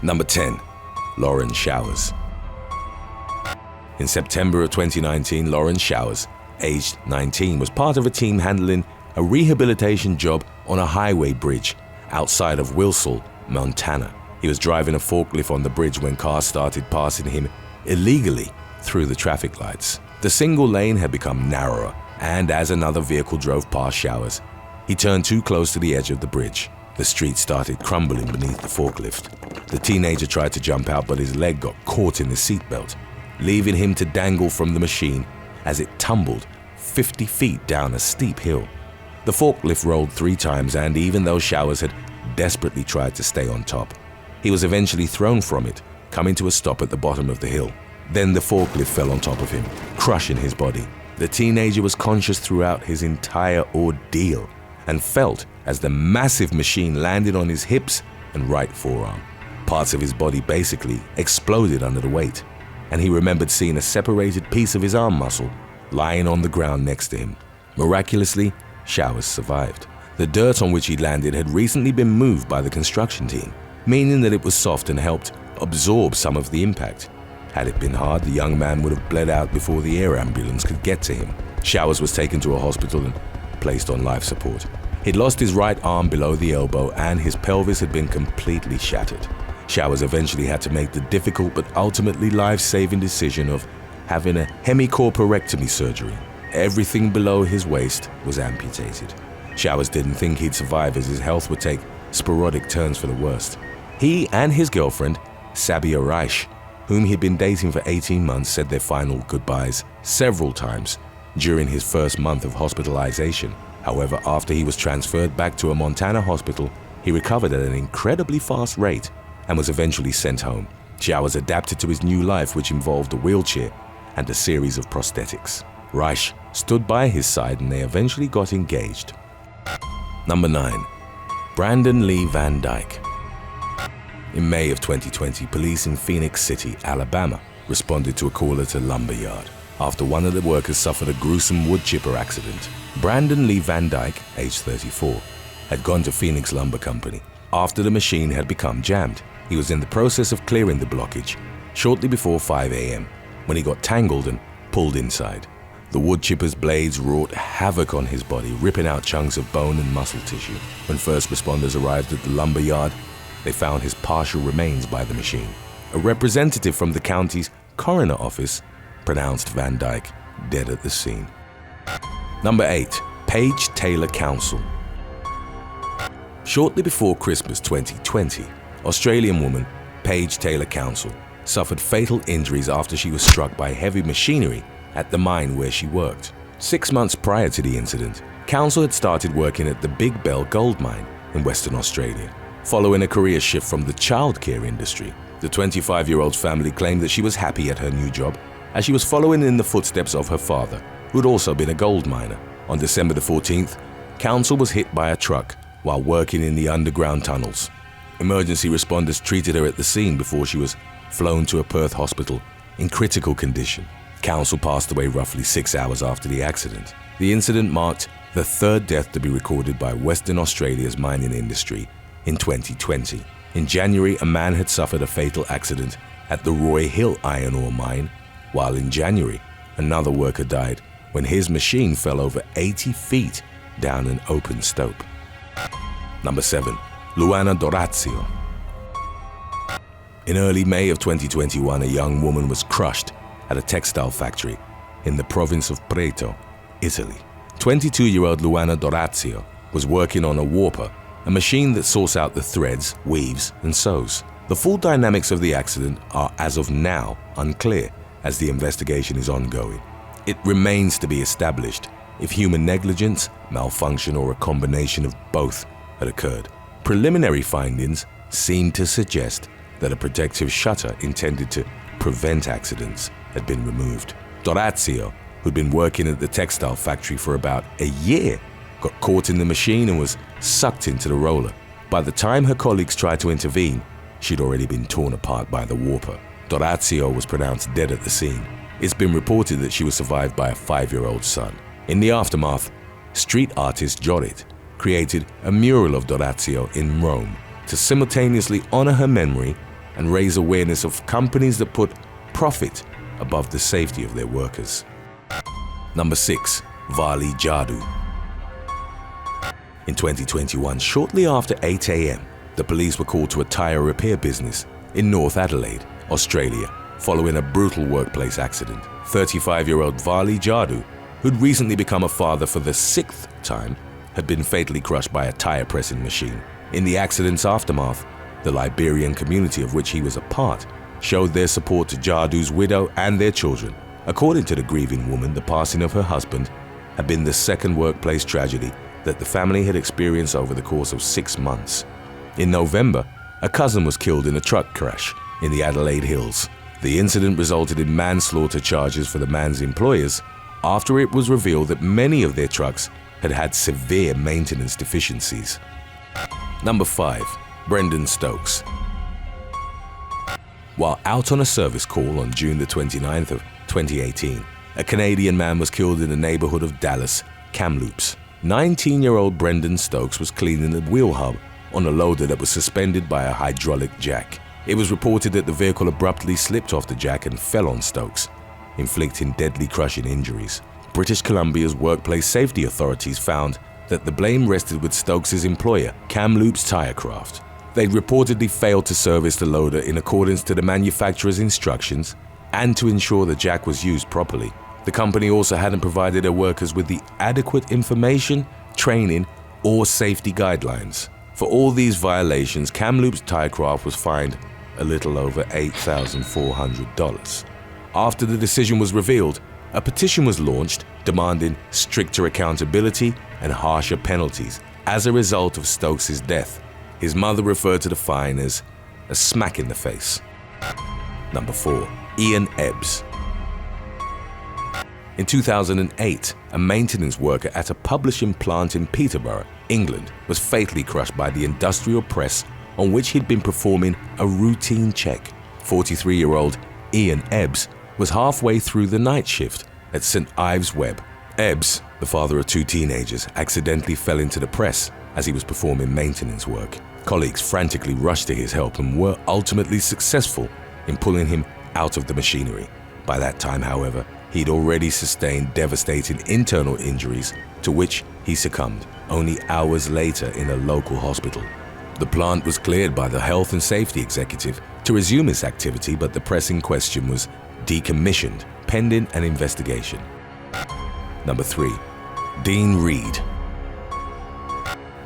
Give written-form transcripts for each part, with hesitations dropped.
Number 10. LOREN SCHAUERS. In September of 2019, LOREN SCHAUERS, aged 19, was part of a team handling a rehabilitation job on a highway bridge outside of Wilsall, Montana. He was driving a forklift on the bridge when cars started passing him illegally through the traffic lights. The single lane had become narrower, and as another vehicle drove past Schauers, he turned too close to the edge of the bridge. The street started crumbling beneath the forklift. The teenager tried to jump out, but his leg got caught in the seatbelt, leaving him to dangle from the machine as it tumbled 50 feet down a steep hill. The forklift rolled 3 times, and even though Schauers had desperately tried to stay on top, he was eventually thrown from it, coming to a stop at the bottom of the hill. Then the forklift fell on top of him, crushing his body. The teenager was conscious throughout his entire ordeal and felt as the massive machine landed on his hips and right forearm. Parts of his body basically exploded under the weight, and he remembered seeing a separated piece of his arm muscle lying on the ground next to him. Miraculously, Schauers survived. The dirt on which he landed had recently been moved by the construction team, meaning that it was soft and helped absorb some of the impact. Had it been hard, the young man would have bled out before the air ambulance could get to him. Schauers was taken to a hospital and placed on life support. He'd lost his right arm below the elbow, and his pelvis had been completely shattered. Schauers eventually had to make the difficult but ultimately life-saving decision of having a hemicorporectomy surgery. Everything below his waist was amputated. Schauers didn't think he'd survive, as his health would take sporadic turns for the worst. He and his girlfriend, Sabia Reich, whom he'd been dating for 18 months, said their final goodbyes several times during his first month of hospitalization. However, after he was transferred back to a Montana hospital, he recovered at an incredibly fast rate and was eventually sent home. Schauers adapted to his new life, which involved a wheelchair and a series of prosthetics. Reich stood by his side, and they eventually got engaged. Number 9. Brandon Lee VANDYKE. In May of 2020, police in Phoenix City, Alabama, responded to a call at a lumber yard after one of the workers suffered a gruesome wood chipper accident. Brandon Lee VANDYKE, age 34, had gone to Phoenix Lumber Company after the machine had become jammed. He was in the process of clearing the blockage shortly before 5 a.m. when he got tangled and pulled inside. The wood chipper's blades wrought havoc on his body, ripping out chunks of bone and muscle tissue. When first responders arrived at the lumber yard, they found his partial remains by the machine. A representative from the county's coroner office pronounced VANDYKE dead at the scene. Number 8. PAIGE Taylor Council. Shortly before Christmas 2020, Australian woman PAIGE Taylor Councel suffered fatal injuries after she was struck by heavy machinery at the mine where she worked. 6 months prior to the incident, Councel had started working at the Big Bell gold mine in Western Australia. Following a career shift from the childcare industry, the 25-year-old family claimed that she was happy at her new job, as she was following in the footsteps of her father, who had also been a gold miner. On December the 14th, Councel was hit by a truck while working in the underground tunnels. Emergency responders treated her at the scene before she was flown to a Perth hospital in critical condition. Councel passed away roughly 6 hours after the accident. The incident marked the 3rd death to be recorded by Western Australia's mining industry in 2020. In January, a man had suffered a fatal accident at the Roy Hill iron ore mine, while in January, another worker died when his machine fell over 80 feet down an open stope. Number 7. LUANA DORAZIO. In early May of 2021, a young woman was crushed at a textile factory in the province of Prato, Italy. 22-year-old LUANA DORAZIO was working on a warper, a machine that sorts out the threads, weaves, and sews. The full dynamics of the accident are, as of now, unclear, as the investigation is ongoing. It remains to be established if human negligence, malfunction, or a combination of both had occurred. Preliminary findings seem to suggest that a protective shutter intended to prevent accidents had been removed. DORAZIO, who'd been working at the textile factory for about a year, got caught in the machine and was sucked into the roller. By the time her colleagues tried to intervene, she'd already been torn apart by the warper. DORAZIO was pronounced dead at the scene. It's been reported that she was survived by a 5-year-old son. In the aftermath, street artist Jorit created a mural of DORAZIO in Rome to simultaneously honor her memory and raise awareness of companies that put profit above the safety of their workers. Number 6. Vali Jadoo. In 2021, shortly after 8 a.m., the police were called to a tyre repair business in North Adelaide, Australia, following a brutal workplace accident. 35-year-old Vali Jadoo, who'd recently become a father for the 6th time, had been fatally crushed by a tyre pressing machine. In the accident's aftermath, the Liberian community of which he was a part showed their support to Jadoo's widow and their children. According to the grieving woman, the passing of her husband had been the second workplace tragedy that the family had experienced over the course of 6 months. In November, a cousin was killed in a truck crash in the Adelaide Hills. The incident resulted in manslaughter charges for the man's employers after it was revealed that many of their trucks had had severe maintenance deficiencies. Number 5. Brendan Stokes. While out on a service call on June the 29th of 2018, a Canadian man was killed in the neighborhood of Dallas, Kamloops. 19-year-old Brendan Stokes was cleaning the wheel hub on a loader that was suspended by a hydraulic jack. It was reported that the vehicle abruptly slipped off the jack and fell on Stokes, inflicting deadly crushing injuries. British Columbia's workplace safety authorities found that the blame rested with Stokes' employer, Kamloops Tirecraft. They'd reportedly failed to service the loader in accordance to the manufacturer's instructions and to ensure the jack was used properly. The company also hadn't provided their workers with the adequate information, training, or safety guidelines. For all these violations, Kamloops Tirecraft was fined a little over $8,400. After the decision was revealed, a petition was launched demanding stricter accountability and harsher penalties as a result of Stokes' death. His mother referred to the fine as a smack in the face. Number 4. Ian Ebbs. In 2008, a maintenance worker at a publishing plant in Peterborough, England, was fatally crushed by the industrial press on which he'd been performing a routine check. 43-year-old Ian Ebbs was halfway through the night shift at St. Ives Webb. Ebbs, the father of 2 teenagers, accidentally fell into the press as he was performing maintenance work. Colleagues frantically rushed to his help and were ultimately successful in pulling him out of the machinery. By that time, however, he'd already sustained devastating internal injuries to which he succumbed only hours later in a local hospital. The plant was cleared by the health and safety executive to resume its activity, but the press in question was decommissioned pending an investigation. Number 3. Dean Reid.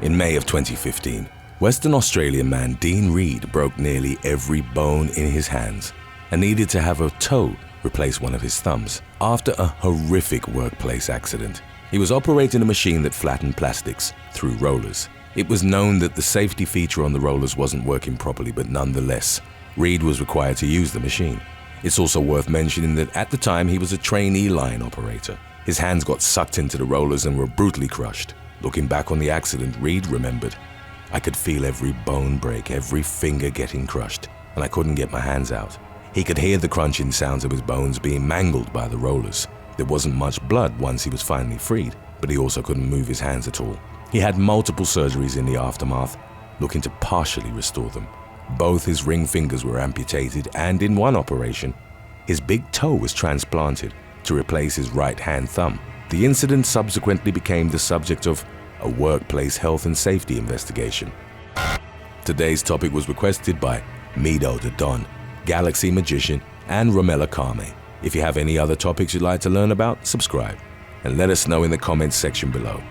In May of 2015, Western Australian man Dean Reid broke nearly every bone in his hands and needed to have a toe replace one of his thumbs after a horrific workplace accident. He was operating a machine that flattened plastics through rollers. It was known that the safety feature on the rollers wasn't working properly, but nonetheless, Reid was required to use the machine. It's also worth mentioning that at the time he was a trainee line operator. His hands got sucked into the rollers and were brutally crushed. Looking back on the accident, Reid remembered, "I could feel every bone break, every finger getting crushed, and I couldn't get my hands out." He could hear the crunching sounds of his bones being mangled by the rollers. There wasn't much blood once he was finally freed, but he also couldn't move his hands at all. He had multiple surgeries in the aftermath, looking to partially restore them. Both his ring fingers were amputated, and in one operation, his big toe was transplanted to replace his right-hand thumb. The incident subsequently became the subject of a workplace health and safety investigation. Today's topic was requested by Mido the Don, Galaxy Magician, and Romella Kame. If you have any other topics you'd like to learn about, subscribe and let us know in the comments section below.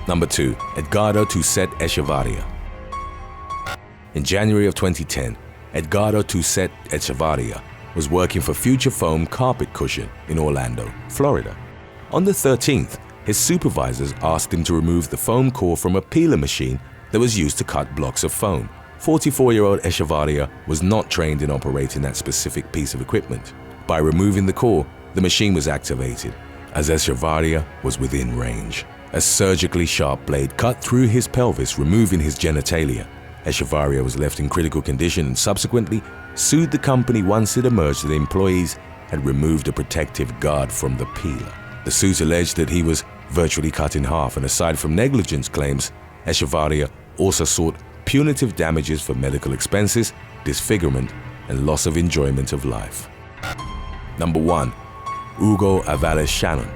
Number 2. Edgardo Tuset Echevarria. In January of 2010, Edgardo Tuset Echevarria was working for Future Foam Carpet Cushion in Orlando, Florida. On the 13th, his supervisors asked him to remove the foam core from a peeler machine that was used to cut blocks of foam. 44-year-old Echevarria was not trained in operating that specific piece of equipment. By removing the core, the machine was activated, as Echevarria was within range. A surgically sharp blade cut through his pelvis, removing his genitalia. Echevarria was left in critical condition and subsequently sued the company once it emerged that the employees had removed a protective guard from the peeler. The suit alleged that he was virtually cut in half, and aside from negligence claims, Echevarria also sought punitive damages for medical expenses disfigurement, and loss of enjoyment of life. Number 1. Hugo Avalos Shannon.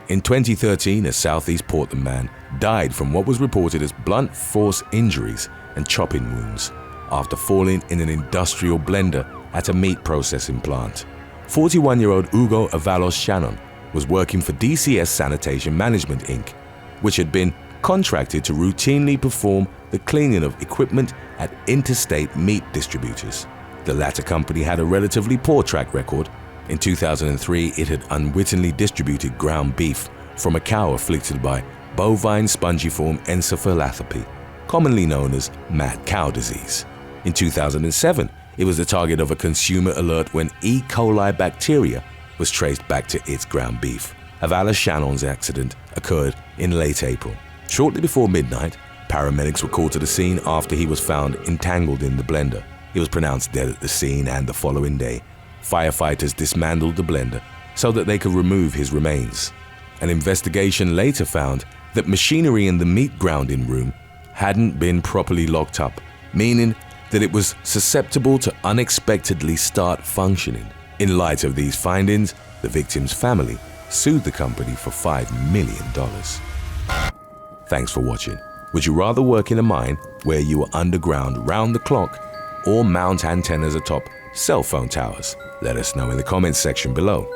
In 2013, a southeast Portland man died from what was reported as blunt force injuries and chopping wounds after falling in an industrial blender at a meat processing plant. 41-year-old Hugo Avalos Shannon was working for DCS Sanitation Management Inc., which had been contracted to routinely perform the cleaning of equipment at interstate meat distributors. The latter company had a relatively poor track record. In 2003, it had unwittingly distributed ground beef from a cow afflicted by bovine spongiform encephalopathy, commonly known as mad cow disease. In 2007, it was the target of a consumer alert when E. coli bacteria was traced back to its ground beef. Avalos Shannon's accident occurred in late April. Shortly before midnight, paramedics were called to the scene after he was found entangled in the blender. He was pronounced dead at the scene, and the following day, firefighters dismantled the blender so that they could remove his remains. An investigation later found that machinery in the meat grounding room hadn't been properly locked up, meaning that it was susceptible to unexpectedly start functioning. In light of these findings, the victim's family sued the company for $5 million. Thanks for watching. Would you rather work in a mine where you are underground round the clock or mount antennas atop cell phone towers? Let us know in the comments section below.